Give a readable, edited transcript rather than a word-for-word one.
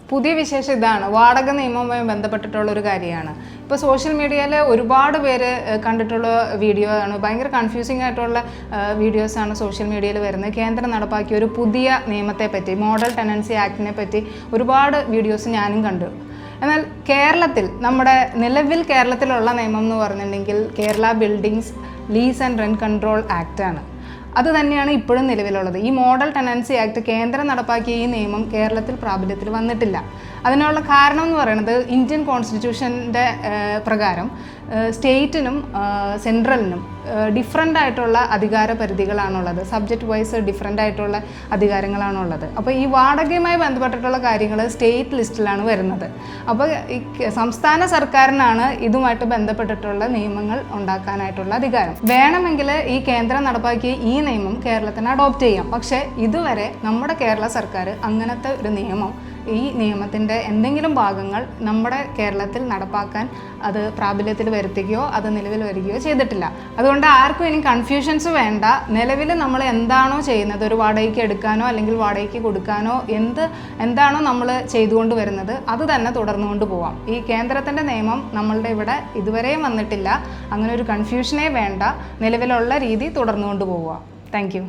പുതിയ വിശേഷം ഇതാണ്, വാടക നിയമവുമായി ബന്ധപ്പെട്ടിട്ടുള്ള ഒരു കാര്യമാണ്. ഇപ്പോൾ സോഷ്യൽ മീഡിയയിൽ ഒരുപാട് പേര് കണ്ടിട്ടുള്ള വീഡിയോ ആണ്, ഭയങ്കര കൺഫ്യൂസിങ് ആയിട്ടുള്ള വീഡിയോസാണ് സോഷ്യൽ മീഡിയയിൽ വരുന്നത്. കേന്ദ്രം നടപ്പാക്കിയ ഒരു പുതിയ നിയമത്തെ പറ്റി, മോഡൽ ടെനൻസി ആക്ടിനെ പറ്റി ഒരുപാട് വീഡിയോസ് ഞാനും കണ്ടു. എന്നാൽ കേരളത്തിൽ, നമ്മുടെ നിലവിൽ കേരളത്തിലുള്ള നിയമം എന്ന് പറഞ്ഞിട്ടുണ്ടെങ്കിൽ Kerala buildings lease and rent control ആക്റ്റാണ്. അത് തന്നെയാണ് ഇപ്പോഴും നിലവിലുള്ളത്. ഈ മോഡൽ ടെനൻസി ആക്ട് കേന്ദ്രം നടപ്പാക്കിയ ഈ നിയമം കേരളത്തിൽ പ്രാബല്യത്തിൽ വന്നിട്ടില്ല. അതിനുള്ള കാരണം എന്ന് പറയുന്നത് ഇന്ത്യൻ കോൺസ്റ്റിറ്റ്യൂഷൻ്റെ പ്രകാരം സ്റ്റേറ്റിനും സെൻട്രലിനും ഡിഫറൻ്റ് ആയിട്ടുള്ള അധികാര പരിധികളാണുള്ളത്. സബ്ജക്റ്റ് വൈസ് ഡിഫറൻ്റ് ആയിട്ടുള്ള അധികാരങ്ങളാണുള്ളത്. അപ്പോൾ ഈ വാടകയുമായി ബന്ധപ്പെട്ടിട്ടുള്ള കാര്യങ്ങൾ സ്റ്റേറ്റ് ലിസ്റ്റിലാണ് വരുന്നത്. അപ്പോൾ ഈ സംസ്ഥാന സർക്കാരിനാണ് ഇതുമായിട്ട് ബന്ധപ്പെട്ടിട്ടുള്ള നിയമങ്ങൾ ഉണ്ടാക്കാനായിട്ടുള്ള അധികാരം. വേണമെങ്കിൽ ഈ കേന്ദ്രം നടപ്പാക്കിയ ഈ നിയമം കേരളത്തിന് അഡോപ്റ്റ് ചെയ്യാം. പക്ഷേ ഇതുവരെ നമ്മുടെ കേരള സർക്കാർ അങ്ങനത്തെ ഒരു നിയമം, ഈ നിയമത്തിൻ്റെ എന്തെങ്കിലും ഭാഗങ്ങൾ നമ്മുടെ കേരളത്തിൽ നടപ്പാക്കാൻ അത് പ്രാബല്യത്തിൽ വരുത്തുകയോ അത് നിലവിൽ വരികയോ ചെയ്തിട്ടില്ല. അതുകൊണ്ട് ആർക്കും ഇനി കൺഫ്യൂഷൻസ് വേണ്ട. നിലവിൽ നമ്മൾ എന്താണോ ചെയ്യുന്നത്, ഒരു വാടകയ്ക്ക് എടുക്കാനോ അല്ലെങ്കിൽ വാടകയ്ക്ക് കൊടുക്കാനോ എന്താണോ നമ്മൾ ചെയ്തുകൊണ്ട് വരുന്നത് അത് തന്നെ തുടർന്നുകൊണ്ട് പോവാം. ഈ കേന്ദ്രത്തിൻ്റെ നിയമം നമ്മളുടെ ഇവിടെ ഇതുവരെയും വന്നിട്ടില്ല. അങ്ങനെ ഒരു കൺഫ്യൂഷനേ വേണ്ട. നിലവിലുള്ള രീതി തുടർന്നുകൊണ്ട് പോവുക. Thank you.